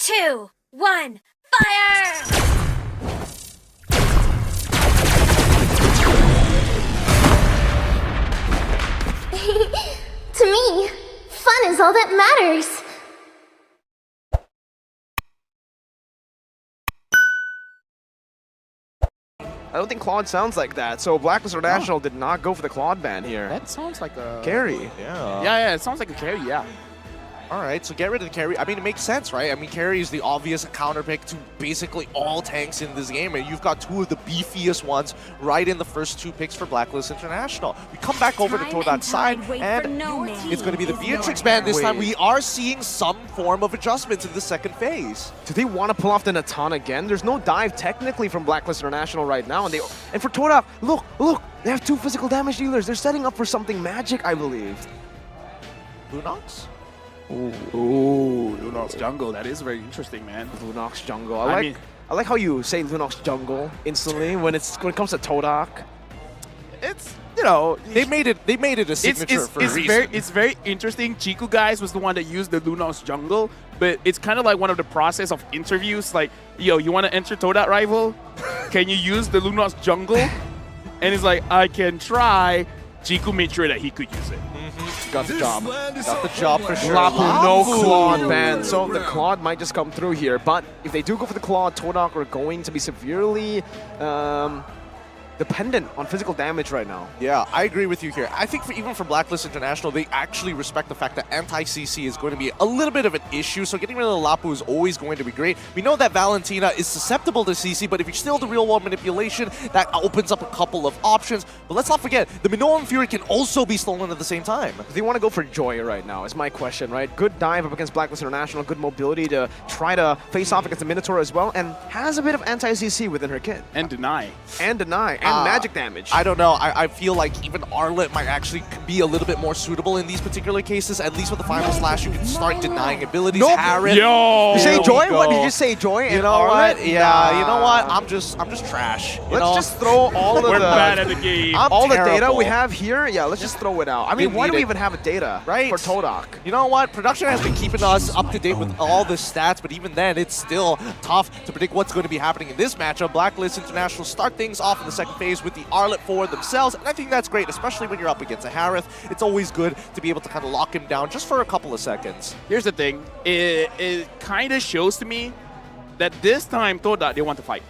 2, 1, fire! To me, fun is all that matters. I don't think Claude sounds like that, so Blacklist International did not go for the Claude ban here. That sounds like a Carry. Yeah, it sounds like a carry, yeah. All right, so get rid of the carry. I mean, it makes sense, right? I mean, carry is the obvious counter pick to basically all tanks in this game, and you've got two of the beefiest ones right in the first two picks for Blacklist International. We come back over to Todak's side, and it's going to be the Beatrix ban this time. We are seeing some form of adjustments in the second phase. Do they want to pull off the Natan again? There's no dive technically from Blacklist International right now, and for Todak, look, they have two physical damage dealers. They're setting up for something magic, I believe. Lunox? Ooh, Lunox jungle. That is very interesting, man. Lunox jungle. I like how you say Lunox jungle instantly when it comes to Todak. It's, you know, They made it a signature for a reason. It's very interesting. Chiku guys was the one that used the Lunox jungle, but it's kind of like one of the process of interviews. Like, yo, you want to enter Todak rival? Can you use the Lunox jungle? And it's like, I can try. Chiku made sure that he could use it. Got the job. Got the job for sure. Lapu, no Claude ban, so the Claude might just come through here. But if they do go for the Claude, Todak are going to be severely dependent on physical damage right now. Yeah, I agree with you here. I think even for Blacklist International, they actually respect the fact that anti-CC is going to be a little bit of an issue, so getting rid of the Lapu is always going to be great. We know that Valentina is susceptible to CC, but if you're still the real-world manipulation, that opens up a couple of options. But let's not forget, the Minoan Fury can also be stolen at the same time. They want to go for Joy right now, is my question, right? Good dive up against Blacklist International, good mobility to try to face off against the Minotaur as well, and has a bit of anti-CC within her kit. And deny. And magic damage. I don't know. I feel like even Arlet might actually be a little bit more suitable in these particular cases. At least with the Final Slash, you can start denying abilities. Nope. Harrod. Yo! You say There Joy? we What go. did you say, Joy? You know what? Yeah, you know what? I'm just trash. Let's just throw all of We're bad at the game. all the data terrible. we have here. Yeah, let's just throw it out. I mean, Didn't why do need we it. even have a data Right. for Todak? You know what? Production has been keeping us up to date with all the stats, but even then, it's still tough to predict what's going to be happening in this matchup. Blacklist International start things off in the second phase with the Arlet for themselves, and I think that's great, especially when you're up against a Harith. It's always good to be able to kind of lock him down just for a couple of seconds. Here's the thing. It kind of shows to me that this time Todak, they want to fight.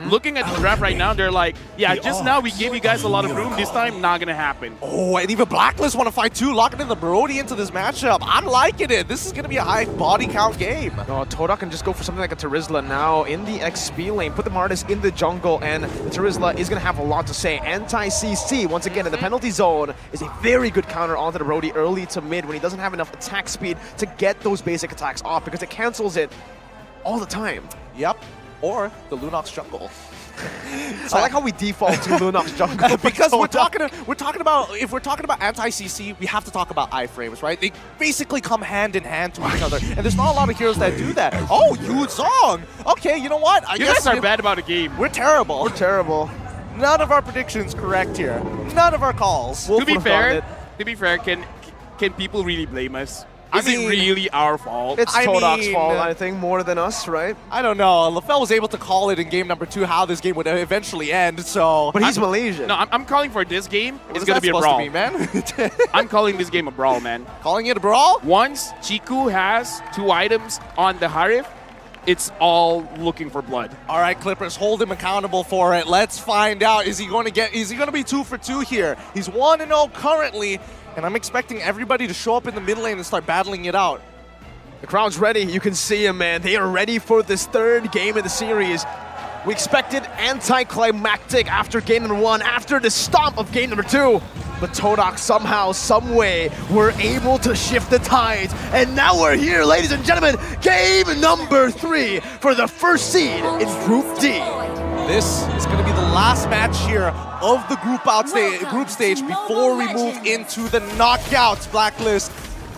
Looking at the draft right now, they're like, yeah, just now we gave you guys a lot of room. This time, not going to happen. Oh, and even Blacklist want to fight too, locking in the Brody into this matchup. I'm liking it. This is going to be a high body count game. Oh, Todak can just go for something like a Terizla now in the XP lane, put the Martis in the jungle, and the Terizla is going to have a lot to say. Anti-CC, once again, in the penalty zone, is a very good counter onto the Brody early to mid when he doesn't have enough attack speed to get those basic attacks off because it cancels it all the time. Yep. Or the Lunox jungle. I like how we default to Lunox jungle Because we're talking about if we're talking about anti-CC, we have to talk about iframes, right? They basically come hand in hand to each other, and there's not a lot of heroes that do that. Oh, Yu Zong. Okay, you know what? I You guess guys are bad about the game. We're terrible. We're terrible. None of our predictions correct here. None of our calls. To be fair, can people really blame us? Is it really our fault? It's I Todak's mean, fault, I think, more than us, right? I don't know. LaFell was able to call it in game number 2 how this game would eventually end, so... But he's Malaysian. No, I'm calling for this game. What It's is going to that be a supposed brawl. to be, man? I'm calling this game a brawl, man. Calling it a brawl? Once Chiku has 2 items on the Harith, it's all looking for blood. All right, Clippers, hold him accountable for it. Let's find out. Is he going to be 2 for 2 here? He's 1-0 currently, and I'm expecting everybody to show up in the mid lane and start battling it out. The crowd's ready. You can see them, man. They are ready for this third game of the series. We expected anticlimactic after game number 1, after the stomp of game number 2. But Todak somehow, someway, were able to shift the tides. And now we're here, ladies and gentlemen. Game number 3 for the first seed in Group D. This is going to be the last match here of the group stage before we move into the knockouts. Blacklist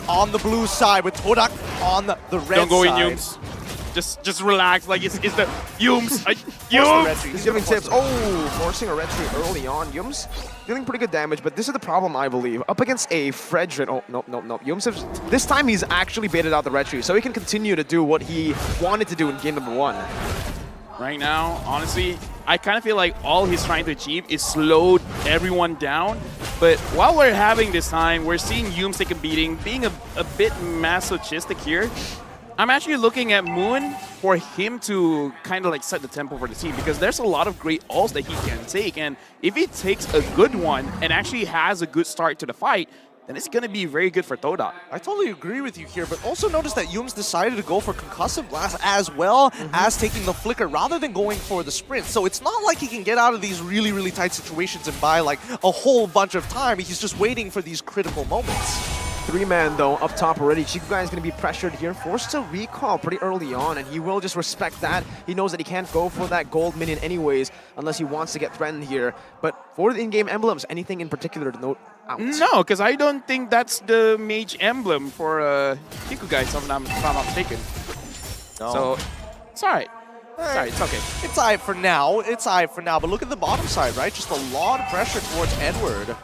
on the blue side with Todak on the red side. Don't go in, Yums. Just relax. Like it's the Yums. Yums! He's giving tips. Oh, forcing a retry early on. Yums dealing pretty good damage, but this is the problem, I believe. Up against a Fredrin. Oh, nope. Yums, this time he's actually baited out the retry, so he can continue to do what he wanted to do in game number 1. Right now, honestly, I kind of feel like all he's trying to achieve is slow everyone down. But while we're having this time, we're seeing Yums take a beating, being a bit masochistic here. I'm actually looking at Moon for him to kind of like set the tempo for the team, because there's a lot of great ults that he can take. And if he takes a good one and actually has a good start to the fight, then it's going to be very good for Todak. I totally agree with you here, but also notice that Yums decided to go for Concussive Blast as well as taking the Flicker rather than going for the Sprint. So it's not like he can get out of these really, really tight situations and buy like a whole bunch of time. He's just waiting for these critical moments. 3-man though, up top already. Chikugai is going to be pressured here, forced to recall pretty early on, and he will just respect that. He knows that he can't go for that gold minion anyways, unless he wants to get threatened here. But for the in-game emblems, anything in particular to note out? No, because I don't think that's the mage emblem for Chikugai, if I'm not mistaken. No. So, it's alright. Sorry, it's okay. It's alright for now. It's alright for now. But look at the bottom side, right? Just a lot of pressure towards Edward.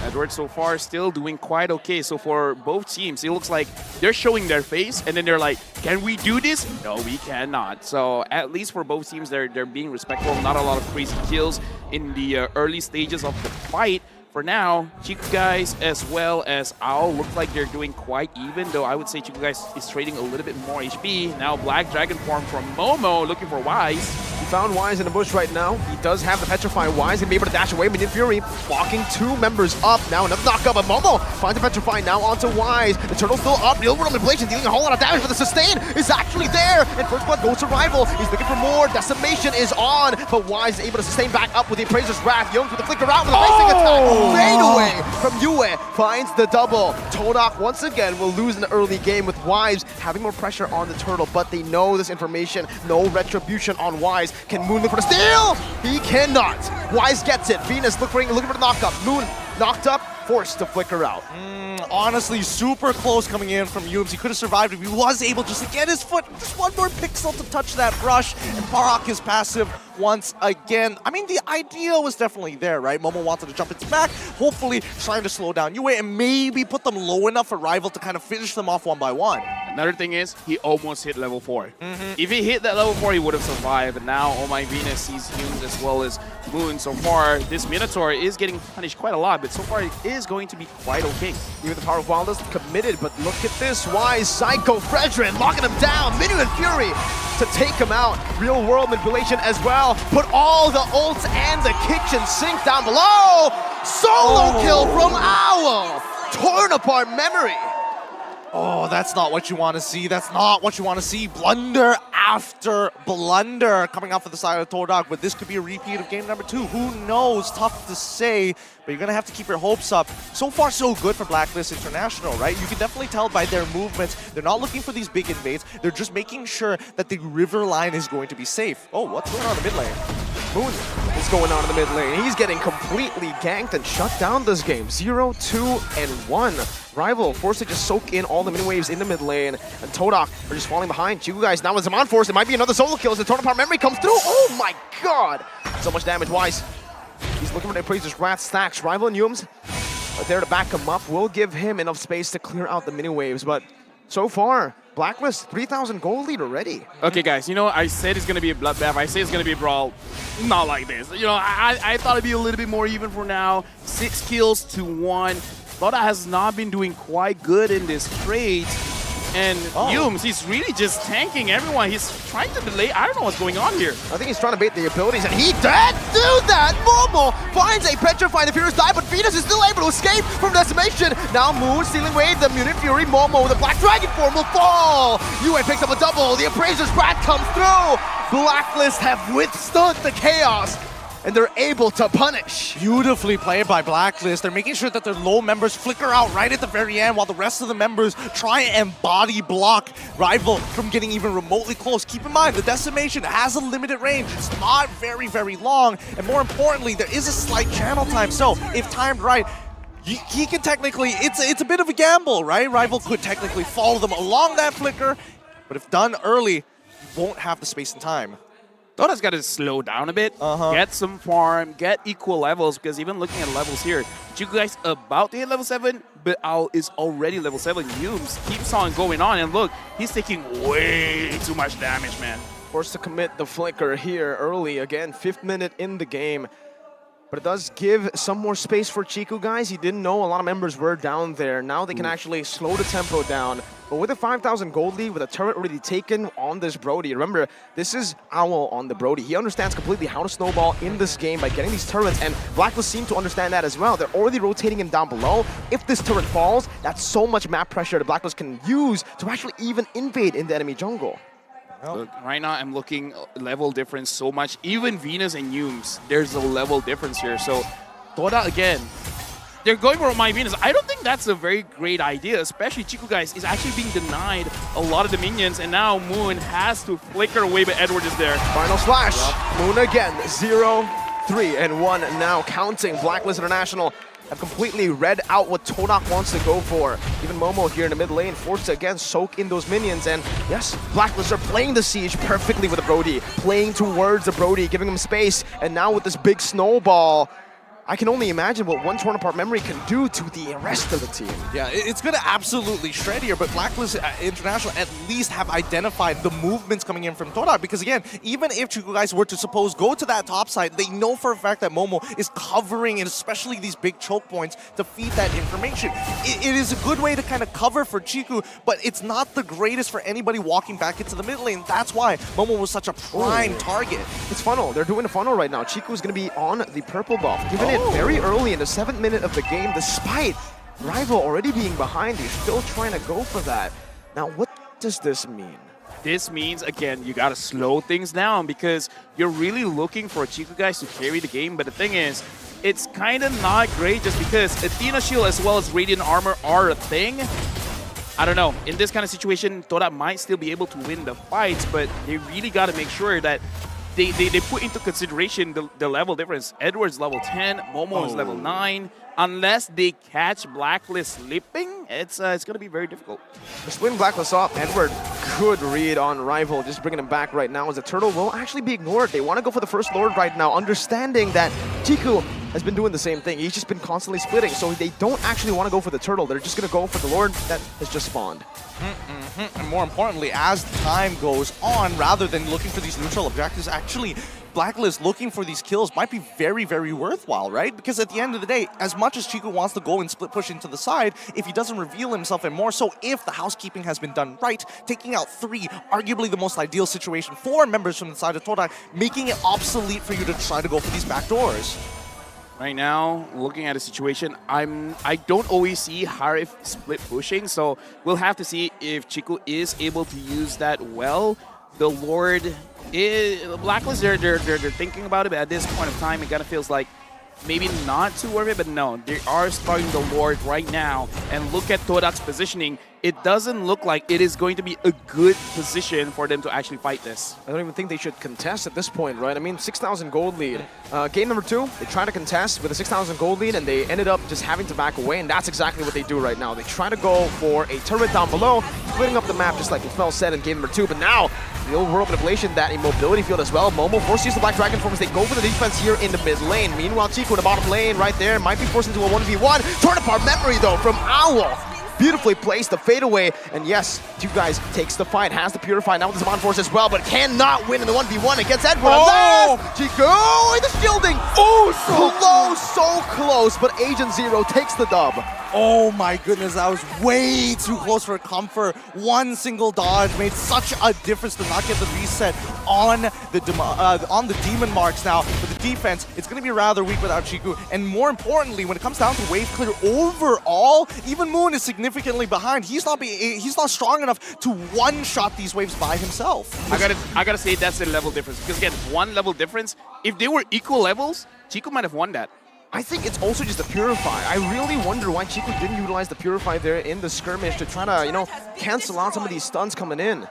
Edward so far still doing quite okay. So for both teams, it looks like they're showing their face and then they're like, can we do this? No, we cannot. So at least for both teams, they're being respectful. Not a lot of crazy kills in the early stages of the fight. For now, Chikugai as well as Owl look like they're doing quite even, though I would say Chikugai is trading a little bit more HP. Now Black Dragon form from Momo looking for Wise. He found Wise in the bush right now. He does have the Petrify. Wise and be able to dash away. Minion Fury blocking 2 members up. Now another knockup, but Momo finds the Petrify now onto Wise. The Turtle's still up. Real World Manipulation dealing a whole lot of damage, but the sustain is actually there. And First Blood goes to Rival. He's looking for more. Decimation is on, but Wise is able to sustain back up with the Appraiser's Wrath. Young with the Flicker out with a racing attack. Fade away from Yue. Finds the double. Todak once again will lose in the early game with Wise having more pressure on the Turtle, but they know this information. No retribution on Wise. Can Moon look for the steal? He cannot. Wise gets it. Venus looking for the knockup. Moon knocked up, forced to flicker out. Honestly, super close coming in from Yums. He could have survived if he was able just to get his foot, just one more pixel to touch that brush and Barak his passive once again. I mean, the idea was definitely there, right? Momo wanted to jump its back, hopefully trying to slow down Yue and maybe put them low enough for Rival to kind of finish them off one by one. Another thing is, he almost hit level 4. If he hit that level 4, he would have survived. And now, Oh My Venus sees Yums as well as Moon. So far, this Minotaur is getting punished quite a lot, but so far it is going to be quite okay. Even the Power of Wildest committed, but look at this. Wise, Psycho, Fredrin locking him down. Minion and Fury to take him out. Real World Manipulation as well. Put all the ults and the kitchen sink down below. Solo kill from Owl. Torn apart memory. Oh, that's not what you want to see. That's not what you want to see. Blunder after blunder coming out for the side of Todak, but this could be a repeat of game number 2. Who knows? Tough to say, but you're going to have to keep your hopes up. So far, so good for Blacklist International, right? You can definitely tell by their movements. They're not looking for these big invades. They're just making sure that the river line is going to be safe. Oh, what's going on in the mid lane? Moon is going on in the mid lane. He's getting completely ganked and shut down this game. 0, 2, and 1. Rival forced to just soak in all the mini waves in the mid lane, and Todak are just falling behind. Chikugai now with Zaman Force. It might be another solo kill as the Torn Apart Memory comes through. Oh my god! So much damage. Wise. He's looking for the Appraiser's Wrath stacks. Rival and Yums are there to back him up. Will give him enough space to clear out the mini waves, but so far, Blacklist 3,000 gold lead already. Okay, guys, you know, I said it's going to be a bloodbath. I say it's going to be a brawl. Not like this. You know, I thought it'd be a little bit more even for now. 6 kills to 1. Todak has not been doing quite good in this trade. And Yums, he's really just tanking everyone. He's trying to delay. I don't know what's going on here. I think he's trying to bait the abilities, and he did do that! Momo finds a Petrify, the Furious die, but Venus is still able to escape from Decimation. Now Moon stealing away the Mutant Fury. Momo, the Black Dragon form will fall! Yue picks up a double. The Appraiser's Wrath comes through. Blacklist have withstood the chaos, and they're able to punish. Beautifully played by Blacklist. They're making sure that their low members flicker out right at the very end while the rest of the members try and body block Rival from getting even remotely close. Keep in mind, the Decimation has a limited range. It's not very, very long. And more importantly, there is a slight channel time. So if timed right, he can technically, it's a bit of a gamble, right? Rival could technically follow them along that flicker, But if done early, you won't have the space and time. Todak's got to slow down a bit, get some farm, get equal levels, because even looking at levels here, Chiku guys about to hit level 7, but Owl is already level 7. Yums keeps on going on, and look, he's taking way too much damage, man. Forced to commit the flicker here early. Again, 5th minute in the game. But it does give some more space for Chiku, guys. He didn't know a lot of members were down there. Now they can actually slow the tempo down. But with a 5,000 gold lead, with a turret already taken on this Brody, remember, this is Owl on the Brody. He understands completely how to snowball in this game by getting these turrets, and Blacklist seem to understand that as well. They're already rotating him down below. If this turret falls, that's so much map pressure that Blacklist can use to actually even invade in the enemy jungle. Look, right now I'm looking level difference so much. Even Venus and Yums, there's a level difference here. So Todak again, they're going for my Venus. I don't think that's a very great idea, especially Chiku guys is actually being denied a lot of the minions, and now Moon has to flicker away, but Edward is there. Final slash. Moon again, 0, 3, and 1 now counting. Blacklist International have completely read out what Todak wants to go for. Even Momo here in the mid lane forced to again soak in those minions, and yes, Blacklist are playing the siege perfectly with the Brody, playing towards the Brody, giving him space, and now with this big snowball, I can only imagine what one torn apart memory can do to the rest of the team. Yeah, it's going to absolutely shred here, but Blacklist International at least have identified the movements coming in from Todak, because again, even if Chiku guys were to suppose go to that top side, they know for a fact that Momo is covering, and especially these big choke points, to feed that information. It is a good way to kind of cover for Chiku, but it's not the greatest for anybody walking back into the mid lane. That's why Momo was such a prime target. It's funnel. They're doing a funnel right now. Chiku is going to be on the purple buff, giving it very early in the 7th minute of the game, despite Rival already being behind. He's still trying to go for that. Now, what does this mean? This means, again, you got to slow things down, because you're really looking for Chiku guys to carry the game. But the thing is, it's kind of not great just because Athena Shield as well as Radiant Armor are a thing. I don't know. In this kind of situation, Todak might still be able to win the fights, but they really got to make sure that they put into consideration the level difference. Edward's level 10, Momo is level 9. Unless they catch Blacklist slipping, it's going to be very difficult. They're splitting Blacklist up. Edward, good read on Rival, just bringing him back right now as the turtle will actually be ignored. They want to go for the first Lord right now, understanding that Chiku has been doing the same thing. He's just been constantly splitting, so they don't actually want to go for the turtle. They're just going to go for the Lord that has just spawned. And more importantly, as time goes on, rather than looking for these neutral objectives, actually Blacklist looking for these kills might be very, very worthwhile, right? Because at the end of the day, as much as Chiku wants to go and split push into the side, if he doesn't reveal himself, and more so if the housekeeping has been done right, taking out 3, arguably the most ideal situation for members from the side of Todak, making it obsolete for you to try to go for these back doors. Right now, looking at the situation, I don't always see Harif split pushing, so we'll have to see if Chiku is able to use that well. The Lord is Blacklist. They're thinking about it, but at this point of time, it kind of feels like maybe not too worth it. But no, they are starting the Lord right now, and look at Todak's positioning. It doesn't look like it is going to be a good position for them to actually fight this. I don't even think they should contest at this point, right? I mean, 6,000 gold lead. Game number 2, they tried to contest with a 6,000 gold lead, and they ended up just having to back away, and that's exactly what they do right now. They try to go for a turret down below, splitting up the map just like Lefel said in game number 2, but now the old world manipulation, that immobility field as well. Momo forced to use the Black Dragon form as they go for the defense here in the mid lane. Meanwhile, Chiku in the bottom lane right there might be forced into a 1v1. Torn apart memory though from Owl. Beautifully placed, the fadeaway, and yes, Two Guys takes the fight, has the Purify, now with the Zaman Force as well, but cannot win in the 1v1 against Edward. Chiku, the shielding! Oh, so close, but Agent Zero takes the dub. Oh my goodness, that was way too close for comfort. One single dodge made such a difference to not get the reset on the demon marks now. For the defense, it's going to be rather weak without Chiku. And more importantly, when it comes down to wave clear overall, even Moon is significantly behind. He's not strong enough to one-shot these waves by himself. I gotta say that's the level difference. Because again, 1 level difference. If they were equal levels, Chiku might have won that. I think it's also just the Purify. I really wonder why Chiku didn't utilize the Purify there in the skirmish to try to, cancel out some of these stuns coming in.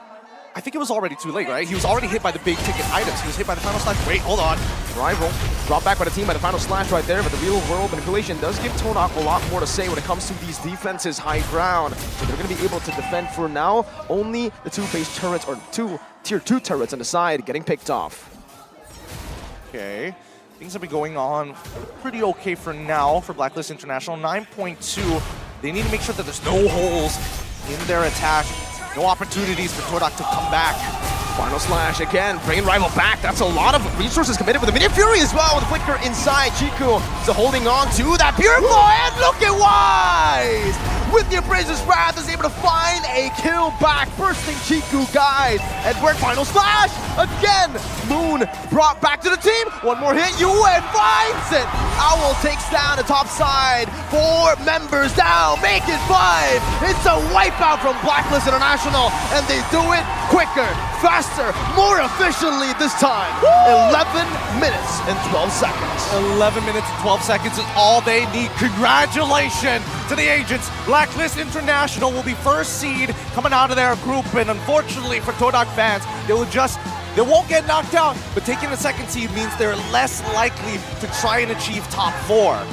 I think it was already too late, right? He was already hit by the big ticket items. He was hit by the final slash. Wait, hold on. Rival brought back by the team by the final slash right there, but the real world manipulation does give Todak a lot more to say when it comes to these defenses high ground. So they're going to be able to defend for now. Only the two-phase turrets or two tier 2 turrets on the side getting picked off. Okay. Things have been going on pretty okay for now for Blacklist International. 9.2. They need to make sure that there's no holes in their attack. No opportunities for Todak to come back. Final slash again, bringing Rival back. That's a lot of resources committed with the Minion Fury as well. With the flicker inside, Chiku is holding on to that Pure Glow, and look at Wise! With the Abraser's Wrath is able to find a kill back, bursting Chiku, guys. Edward, final slash again. Moon brought back to the team. One more hit, UN finds it. Owl takes down the top side. 4 members down, make it 5. It's a wipeout from Blacklist International, and they do it quicker, faster, more efficiently this time. 11 minutes and 12 seconds. 11 minutes and 12 seconds is all they need. Congratulations to the agents. Blacklist International will be first seed coming out of their group, and unfortunately for Todak fans, they won't get knocked out, but taking the second seed means they're less likely to try and achieve top 4.